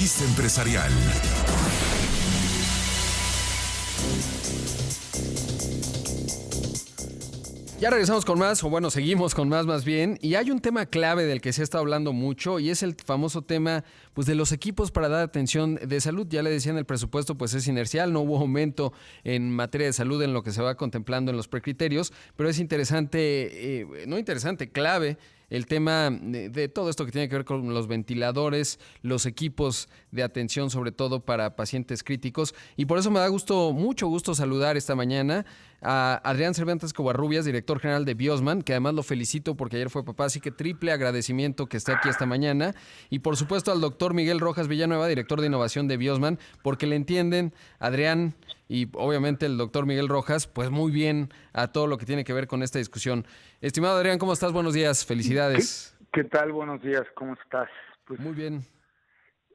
Vista Empresarial. Ya regresamos con más, o bueno, seguimos con más bien, y hay un tema clave del que se ha estado hablando mucho y es el famoso tema pues de los equipos para dar atención de salud. Ya le decían, el presupuesto pues es inercial, no hubo aumento en materia de salud en lo que se va contemplando en los precriterios, pero es interesante, clave el tema de todo esto que tiene que ver con los ventiladores, los equipos de atención, sobre todo para pacientes críticos. Y por eso me da mucho gusto saludar esta mañana a Adrián Cervantes Covarrubias, director general de Biosman, que además lo felicito porque ayer fue papá, así que triple agradecimiento que esté aquí esta mañana. Y por supuesto al doctor Miguel Rojas Villanueva, director de innovación de Biosman, porque le entienden, Adrián y obviamente el doctor Miguel Rojas, pues muy bien a todo lo que tiene que ver con esta discusión. Estimado Adrián, ¿cómo estás? Buenos días, felicidades. ¿Qué tal? Buenos días, ¿cómo estás? Pues Muy bien.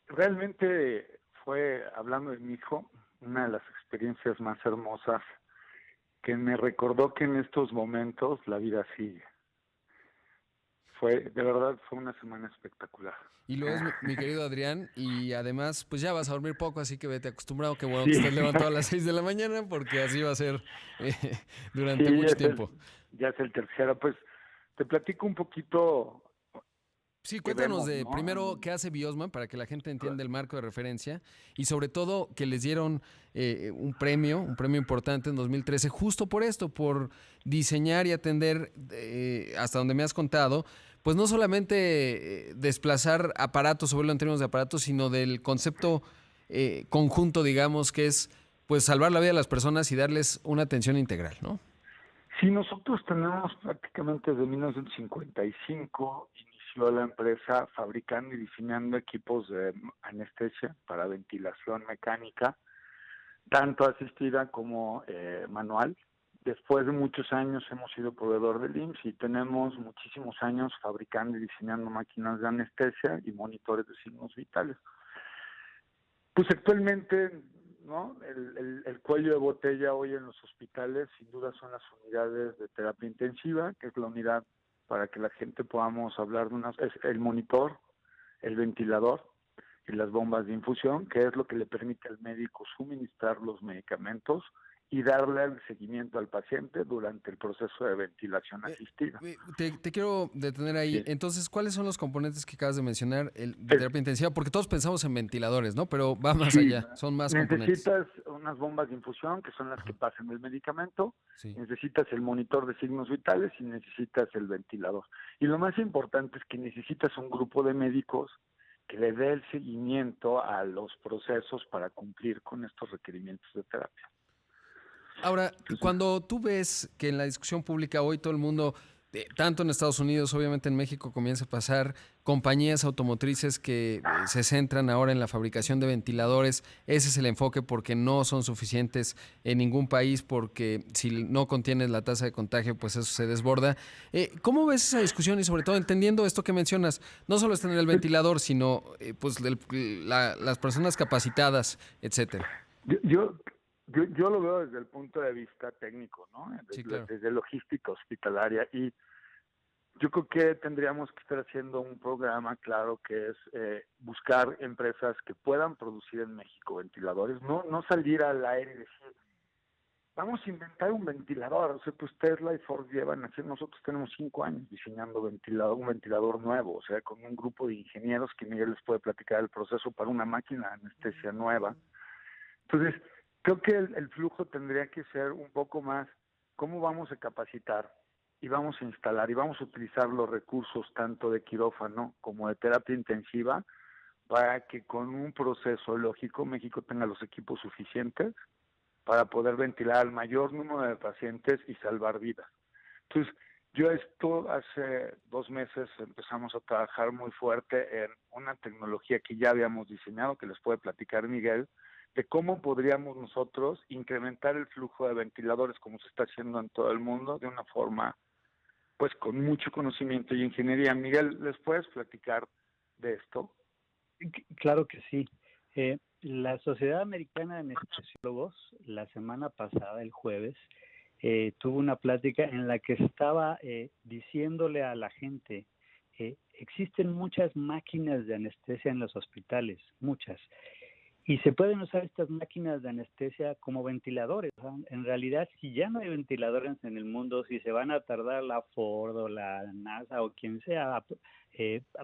realmente fue, hablando de mi hijo, una de las experiencias más hermosas que me recordó que en estos momentos la vida sigue. De verdad, fue una semana espectacular. Y lo es, mi querido Adrián, y además, pues ya vas a dormir poco, así que vete acostumbrado, que bueno Sí, que estés levantado a las 6 de la mañana, porque así va a ser eh, durante sí, mucho tiempo. ya es el tercero. Pues te platico un poquito Sí, que cuéntanos vemos, de ¿no? primero qué hace Biosman para que la gente entienda el marco de referencia y sobre todo que les dieron un premio importante en 2013 justo por esto, por diseñar y atender, hasta donde me has contado, pues no solamente desplazar aparatos o verlo en términos de aparatos, sino del concepto conjunto, digamos, que es pues salvar la vida de las personas y darles una atención integral, ¿no? Sí, nosotros tenemos prácticamente desde 1955, inició la empresa fabricando y diseñando equipos de anestesia para ventilación mecánica, tanto asistida como manual. Después de muchos años hemos sido proveedor del IMSS y tenemos muchísimos años fabricando y diseñando máquinas de anestesia y monitores de signos vitales. Pues actualmente, ¿no? El cuello de botella hoy en los hospitales sin duda son las unidades de terapia intensiva, que es la unidad para que la gente podamos hablar es el monitor, el ventilador y las bombas de infusión, que es lo que le permite al médico suministrar los medicamentos y darle el seguimiento al paciente durante el proceso de ventilación asistida. Te quiero detener ahí. Sí. Entonces, ¿cuáles son los componentes que acabas de mencionar de terapia intensiva? Porque todos pensamos en ventiladores, ¿no? Pero va más Sí, allá, son más componentes. necesitas unas bombas de infusión que son las que Ajá, pasan el medicamento, sí. necesitas el monitor de signos vitales y necesitas el ventilador. Y lo más importante es que necesitas un grupo de médicos que le dé el seguimiento a los procesos para cumplir con estos requerimientos de terapia. Ahora, Entonces, cuando tú ves que en la discusión pública hoy todo el mundo, tanto en Estados Unidos, obviamente en México, comienza a pasar compañías automotrices que se centran ahora en la fabricación de ventiladores, ese es el enfoque porque no son suficientes en ningún país, porque si no contienes la tasa de contagio, pues eso se desborda. ¿Cómo ves esa discusión y sobre todo entendiendo esto que mencionas? No solo es tener el ventilador, sino pues las personas capacitadas, etcétera. yo, yo, yo lo veo desde el punto de vista técnico, ¿no? Sí, claro. Desde logística hospitalaria y yo creo que tendríamos que estar haciendo un programa claro que es buscar empresas que puedan producir en México ventiladores, no salir al aire y decir, vamos a inventar un ventilador. O sea, pues Tesla y Ford llevan haciendo, nosotros tenemos 5 años diseñando un ventilador nuevo, o sea, con un grupo de ingenieros que Miguel les puede platicar el proceso para una máquina de anestesia nueva. Entonces, creo que el flujo tendría que ser un poco más, ¿cómo vamos a capacitar? Y vamos a instalar y vamos a utilizar los recursos tanto de quirófano como de terapia intensiva para que con un proceso lógico México tenga los equipos suficientes para poder ventilar al mayor número de pacientes y salvar vidas. Entonces, yo esto hace 2 meses empezamos a trabajar muy fuerte en una tecnología que ya habíamos diseñado, que les puede platicar Miguel, de cómo podríamos nosotros incrementar el flujo de ventiladores como se está haciendo en todo el mundo de una forma pues con mucho conocimiento y ingeniería. Miguel, ¿les puedes platicar de esto? Claro que sí. La Sociedad Americana de Anestesiólogos, la semana pasada, el jueves, tuvo una plática en la que estaba diciéndole a la gente existen muchas máquinas de anestesia en los hospitales, muchas. Y se pueden usar estas máquinas de anestesia como ventiladores. O sea, en realidad, si ya no hay ventiladores en el mundo, si se van a tardar la Ford o la NASA o quien sea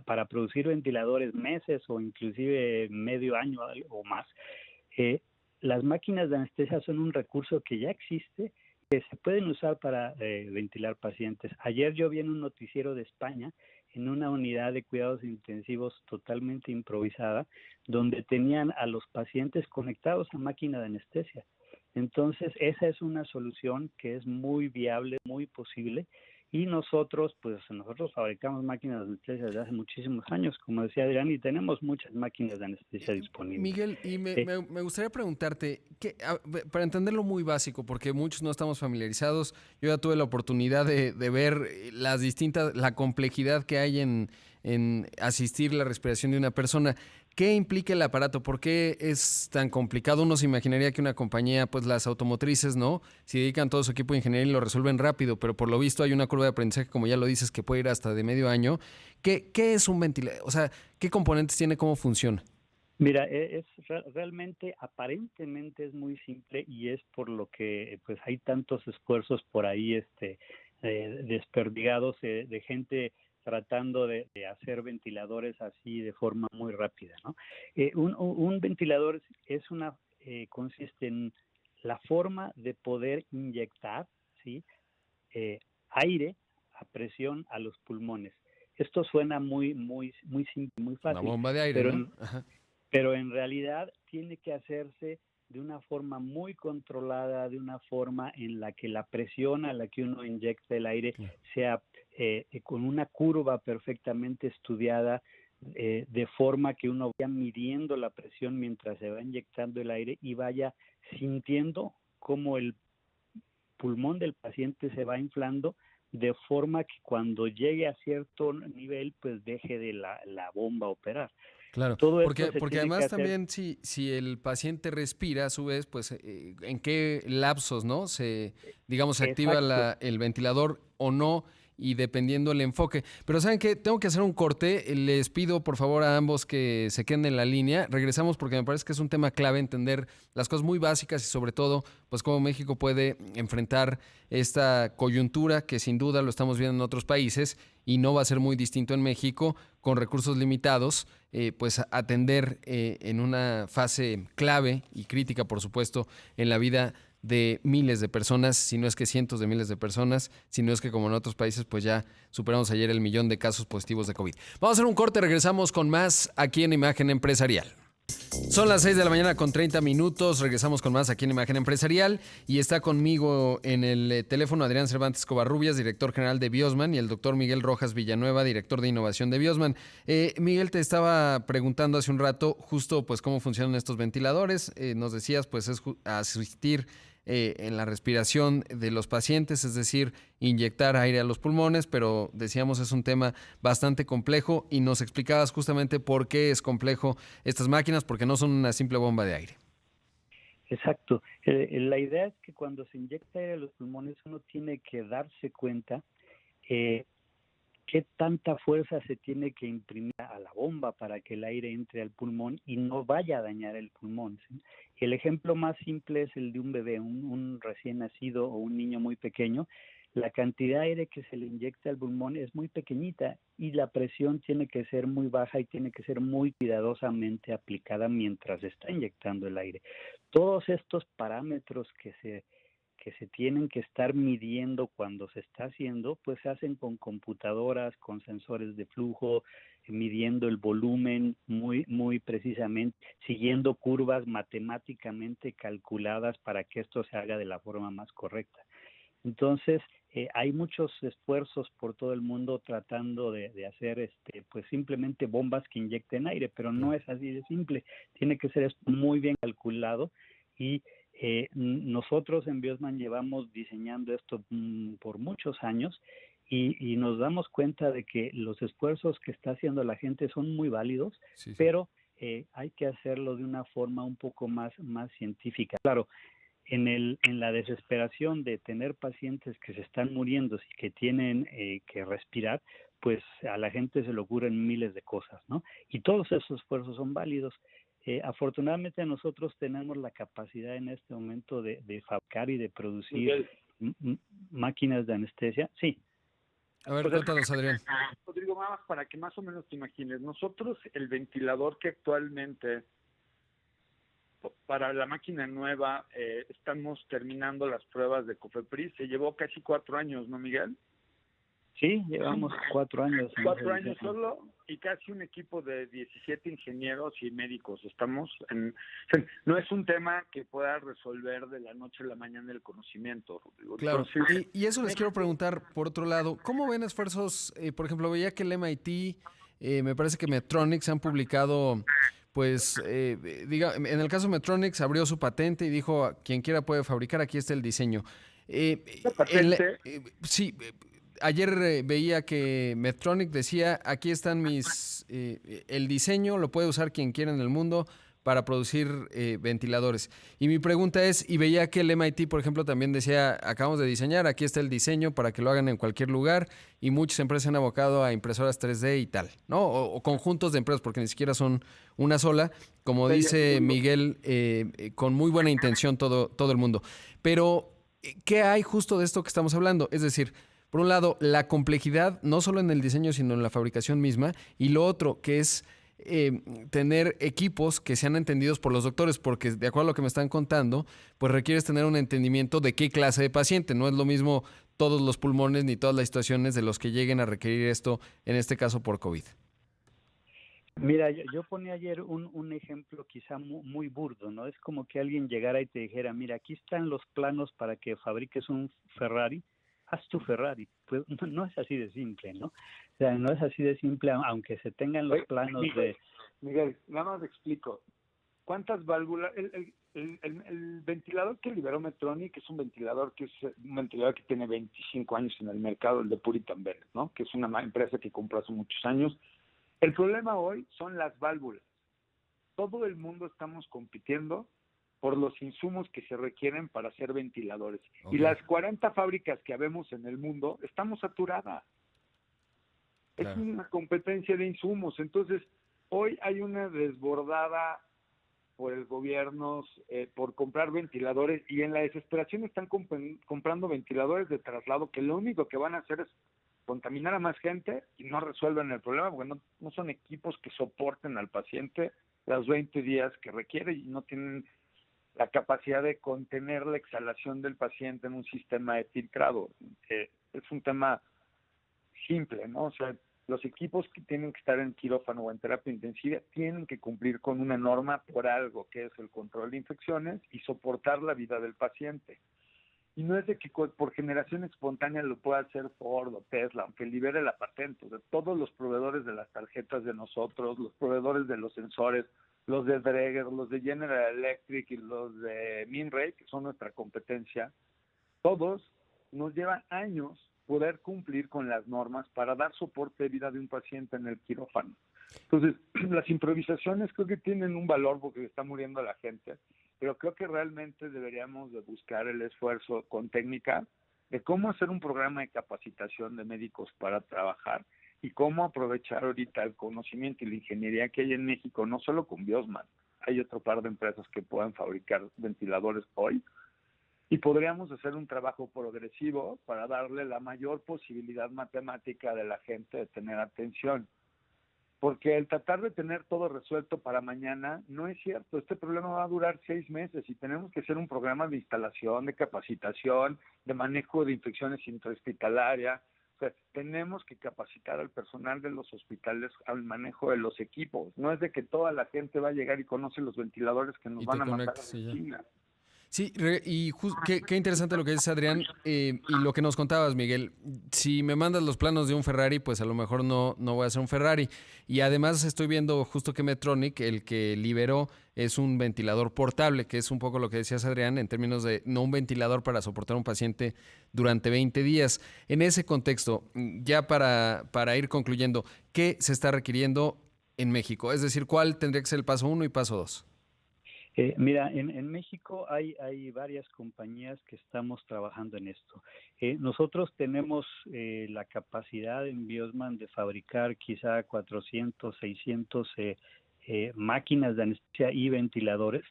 para producir ventiladores meses o inclusive medio año o más, las máquinas de anestesia son un recurso que ya existe, que se pueden usar para ventilar pacientes. Ayer yo vi en un noticiero de España, en una unidad de cuidados intensivos totalmente improvisada, donde tenían a los pacientes conectados a máquina de anestesia. Entonces, esa es una solución que es muy viable, muy posible, y nosotros fabricamos máquinas de anestesia desde hace muchísimos años, como decía Adrián, y tenemos muchas máquinas de anestesia disponibles. Miguel, y me gustaría preguntarte, para entenderlo muy básico, porque muchos no estamos familiarizados, yo ya tuve la oportunidad de ver la complejidad que hay en asistir la respiración de una persona. ¿Qué implica el aparato? ¿Por qué es tan complicado? Uno se imaginaría que una compañía, pues las automotrices, ¿no? Si dedican todo su equipo de ingeniería y lo resuelven rápido, pero por lo visto hay una curva de aprendizaje, como ya lo dices, que puede ir hasta de medio año. ¿Qué es un ventilador? O sea, ¿qué componentes tiene? ¿Cómo funciona? Mira, realmente, aparentemente es muy simple y es por lo que pues hay tantos esfuerzos por ahí desperdigados de gente tratando de hacer ventiladores así de forma muy rápida, ¿no? Un ventilador consiste en la forma de poder inyectar, ¿sí? Aire a presión a los pulmones. Esto suena muy simple, muy Una fácil, bomba de aire, pero ¿no? Ajá. pero en realidad tiene que hacerse de una forma muy controlada, de una forma en la que la presión a la que uno inyecta el aire sea con una curva perfectamente estudiada, de forma que uno vaya midiendo la presión mientras se va inyectando el aire y vaya sintiendo cómo el pulmón del paciente se va inflando, de forma que cuando llegue a cierto nivel, pues deje de la bomba operar. Claro, Todo esto porque, se porque tiene que además hacer. también si el paciente respira a su vez, pues en qué lapsos, ¿no? Digamos, se activa Exacto. el ventilador o no, y dependiendo el enfoque. Pero ¿saben qué? Tengo que hacer un corte. Les pido por favor a ambos que se queden en la línea. Regresamos porque me parece que es un tema clave entender las cosas muy básicas y sobre todo, pues cómo México puede enfrentar esta coyuntura que sin duda lo estamos viendo en otros países y no va a ser muy distinto en México con recursos limitados, pues atender en una fase clave y crítica, por supuesto, en la vida de miles de personas, si no es que cientos de miles de personas, si no es que como en otros países, pues ya superamos ayer el 1,000,000 de casos positivos de COVID. Vamos a hacer un corte, regresamos con más aquí en Imagen Empresarial. Son las 6 de la mañana con 30 minutos. Regresamos con más aquí en Imagen Empresarial. Y está conmigo en el teléfono Adrián Cervantes Covarrubias, director general de Biosman, y el doctor Miguel Rojas Villanueva, director de innovación de Biosman. Miguel, te estaba preguntando hace un rato justo pues cómo funcionan estos ventiladores. Nos decías pues es asistir en la respiración de los pacientes, es decir, inyectar aire a los pulmones, pero decíamos es un tema bastante complejo y nos explicabas justamente por qué es complejo estas máquinas, porque no son una simple bomba de aire. Exacto. La idea es que cuando se inyecta aire a los pulmones uno tiene que darse cuenta qué tanta fuerza se tiene que imprimir a la bomba para que el aire entre al pulmón y no vaya a dañar el pulmón, ¿sí? El ejemplo más simple es el de un bebé, un recién nacido o un niño muy pequeño. La cantidad de aire que se le inyecta al pulmón es muy pequeñita y la presión tiene que ser muy baja y tiene que ser muy cuidadosamente aplicada mientras se está inyectando el aire. Todos estos parámetros que se tienen que estar midiendo cuando se está haciendo, pues se hacen con computadoras, con sensores de flujo, midiendo el volumen muy precisamente, siguiendo curvas matemáticamente calculadas para que esto se haga de la forma más correcta. Entonces, hay muchos esfuerzos por todo el mundo tratando de hacer pues simplemente bombas que inyecten aire, pero no es así de simple. Tiene que ser muy bien calculado y nosotros en Biosman llevamos diseñando esto por muchos años y nos damos cuenta de que los esfuerzos que está haciendo la gente son muy válidos, sí. Pero hay que hacerlo de una forma un poco más científica. Claro, en la desesperación de tener pacientes que se están muriendo y que tienen que respirar, pues a la gente se le ocurren miles de cosas, ¿no? Y todos esos esfuerzos son válidos. Afortunadamente nosotros tenemos la capacidad en este momento de fabricar y de producir máquinas de anestesia. Sí. A ver, cuéntanos, Adrián. Rodrigo, nada más para que más o menos te imagines. Nosotros, el ventilador que actualmente, para la máquina nueva, estamos terminando las pruebas de COFEPRIS, se llevó casi 4 años, ¿no, Miguel? Sí, llevamos 4 años. 4 años solo y casi un equipo de 17 ingenieros y médicos. No es un tema que pueda resolver de la noche a la mañana el conocimiento, Rodrigo. Claro, Entonces, y eso les quiero preguntar, por otro lado, ¿cómo ven esfuerzos? Por ejemplo, veía que el MIT, me parece que Medtronic han publicado, pues, en el caso de Medtronic abrió su patente y dijo, quien quiera puede fabricar, aquí está el diseño. ¿la patente? Sí. Ayer veía que Medtronic decía, aquí están el diseño, lo puede usar quien quiera en el mundo para producir ventiladores. Y mi pregunta es, y veía que el MIT, por ejemplo, también decía, acabamos de diseñar, aquí está el diseño para que lo hagan en cualquier lugar, y muchas empresas han abocado a impresoras 3D y tal, ¿no? O conjuntos de empresas, porque ni siquiera son una sola, como dice Miguel, con muy buena intención todo el mundo. Pero, ¿qué hay justo de esto que estamos hablando? Es decir, por un lado, la complejidad, no solo en el diseño, sino en la fabricación misma. Y lo otro, que es tener equipos que sean entendidos por los doctores, porque de acuerdo a lo que me están contando, pues requieres tener un entendimiento de qué clase de paciente. No es lo mismo todos los pulmones ni todas las situaciones de los que lleguen a requerir esto, en este caso por COVID. Mira, yo ponía ayer un ejemplo quizá muy burdo, ¿no? Es como que alguien llegara y te dijera, mira, aquí están los planos para que fabriques un Ferrari, haz tu Ferrari. Pues no es así de simple, ¿no? O sea, no es así de simple, aunque se tengan los planos de... Miguel, nada más te explico. ¿Cuántas válvulas? El ventilador que liberó Medtronic es un ventilador que tiene 25 años en el mercado, el de Puritan Bennett, ¿no? Que es una empresa que compró hace muchos años. El problema hoy son las válvulas. Todo el mundo estamos compitiendo por los insumos que se requieren para hacer ventiladores. Okay. Y las 40 fábricas que habemos en el mundo, estamos saturadas. Claro. Es una competencia de insumos. Entonces, hoy hay una desbordada por el gobierno por comprar ventiladores, y en la desesperación están comprando ventiladores de traslado que lo único que van a hacer es contaminar a más gente y no resuelven el problema, porque no son equipos que soporten al paciente los 20 días que requiere y no tienen la capacidad de contener la exhalación del paciente en un sistema de filtrado. Es un tema simple, ¿no? O sea, los equipos que tienen que estar en quirófano o en terapia intensiva tienen que cumplir con una norma por algo, que es el control de infecciones y soportar la vida del paciente. Y no es de que por generación espontánea lo pueda hacer Ford o Tesla, aunque libere la patente. De todos los proveedores de las tarjetas de nosotros, los proveedores de los sensores, los de Dräger, los de General Electric y los de Minray, que son nuestra competencia, todos nos llevan años poder cumplir con las normas para dar soporte de vida de un paciente en el quirófano. Entonces, las improvisaciones creo que tienen un valor porque está muriendo la gente, pero creo que realmente deberíamos de buscar el esfuerzo con técnica de cómo hacer un programa de capacitación de médicos para trabajar y cómo aprovechar ahorita el conocimiento y la ingeniería que hay en México, no solo con Biosman, hay otro par de empresas que puedan fabricar ventiladores hoy, y podríamos hacer un trabajo progresivo para darle la mayor posibilidad matemática de la gente de tener atención. Porque el tratar de tener todo resuelto para mañana no es cierto. Este problema va a durar 6 meses y tenemos que hacer un programa de instalación, de capacitación, de manejo de infecciones intrahospitalarias. O sea, tenemos que capacitar al personal de los hospitales al manejo de los equipos. No es de que toda la gente va a llegar y conoce los ventiladores que nos van a mandar a China. Sí, y qué interesante lo que dices, Adrián, y lo que nos contabas, Miguel. Si me mandas los planos de un Ferrari, pues a lo mejor no voy a hacer un Ferrari. Y además estoy viendo justo que Medtronic, el que liberó, es un ventilador portable, que es un poco lo que decías, Adrián, en términos de no un ventilador para soportar a un paciente durante 20 días. En ese contexto, ya para ir concluyendo, ¿qué se está requiriendo en México? Es decir, ¿cuál tendría que ser el paso 1 y paso 2? Mira, en México hay varias compañías que estamos trabajando en esto. Nosotros tenemos la capacidad en Biosman de fabricar quizá 400, 600 máquinas de anestesia y ventiladores,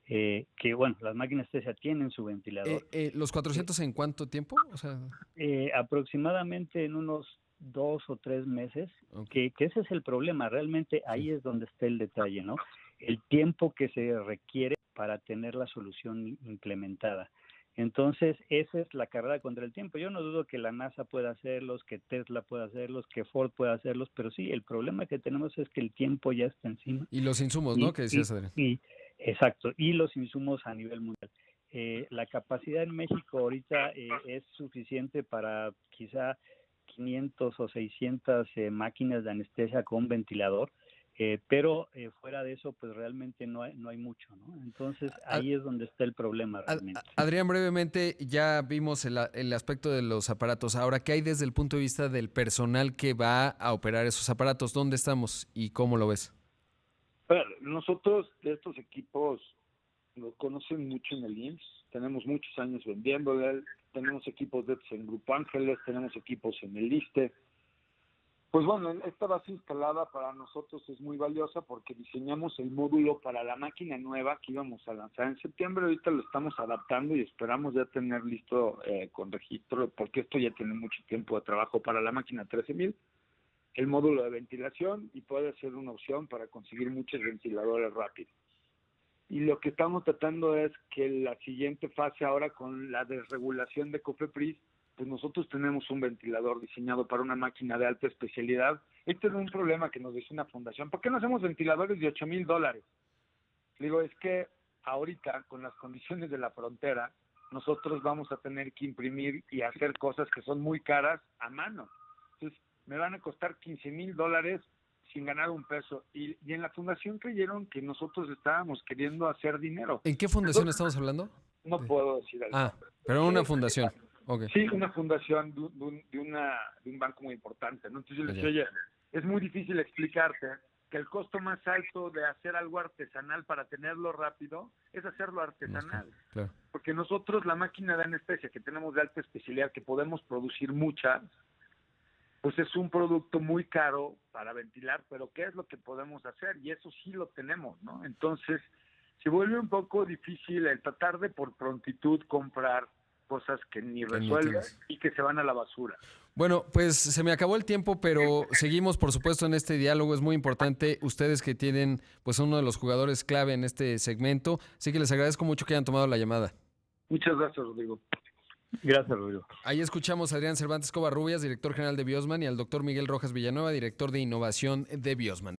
que bueno, las máquinas de anestesia tienen su ventilador. ¿Los 400 en cuánto tiempo? O sea, aproximadamente en unos 2 o 3 meses, okay. que ese es el problema, realmente ahí es donde está el detalle, ¿no? El tiempo que se requiere para tener la solución implementada. Entonces, esa es la carrera contra el tiempo. Yo no dudo que la NASA pueda hacerlos, que Tesla pueda hacerlos, que Ford pueda hacerlos, pero sí, el problema que tenemos es que el tiempo ya está encima. Y los insumos, ¿no? Que decías, Adrián. Exacto, y los insumos a nivel mundial. La capacidad en México ahorita es suficiente para quizá 500 o 600 máquinas de anestesia con ventilador, pero fuera de eso, pues realmente no hay mucho, ¿no? Entonces ahí es donde está el problema realmente. Adrián, brevemente, ya vimos el aspecto de los aparatos. Ahora, ¿qué hay desde el punto de vista del personal que va a operar esos aparatos? ¿Dónde estamos y cómo lo ves? Bueno, nosotros de estos equipos nos conocen mucho en el IMSS, tenemos muchos años vendiéndole, tenemos equipos de estos en Grupo Ángeles, tenemos equipos en el ISSSTE. Pues bueno, esta base instalada para nosotros es muy valiosa porque diseñamos el módulo para la máquina nueva que íbamos a lanzar en septiembre. Ahorita lo estamos adaptando y esperamos ya tener listo con registro, porque esto ya tiene mucho tiempo de trabajo para la máquina 13,000. El módulo de ventilación, y puede ser una opción para conseguir muchos ventiladores rápidos. Y lo que estamos tratando es que la siguiente fase ahora con la desregulación de COFEPRIS, pues nosotros tenemos un ventilador diseñado para una máquina de alta especialidad. Este es un problema que nos dice una fundación. ¿Por qué no hacemos ventiladores de $8,000? Digo, es que ahorita, con las condiciones de la frontera, nosotros vamos a tener que imprimir y hacer cosas que son muy caras a mano. Entonces, me van a costar $15,000 sin ganar un peso. Y en la fundación creyeron que nosotros estábamos queriendo hacer dinero. ¿En qué fundación estamos hablando? No puedo decir el nombre. Pero una fundación. Okay. Sí, una fundación de un banco muy importante, ¿no? Entonces yo les dije, oye, es muy difícil explicarte que el costo más alto de hacer algo artesanal para tenerlo rápido es hacerlo artesanal. Claro. Porque nosotros la máquina de anestesia que tenemos de alta especialidad, que podemos producir muchas, pues es un producto muy caro para ventilar, pero ¿qué es lo que podemos hacer? Y eso sí lo tenemos, ¿no? Entonces se vuelve un poco difícil el tratar de por prontitud comprar cosas que ni resuelven y que se van a la basura. Bueno, pues se me acabó el tiempo, pero seguimos, por supuesto, en este diálogo. Es muy importante ustedes que tienen pues uno de los jugadores clave en este segmento. Así que les agradezco mucho que hayan tomado la llamada. Muchas gracias, Rodrigo. Gracias, Rodrigo. Ahí escuchamos a Adrián Cervantes Covarrubias, director general de Biosman, y al doctor Miguel Rojas Villanueva, director de innovación de Biosman.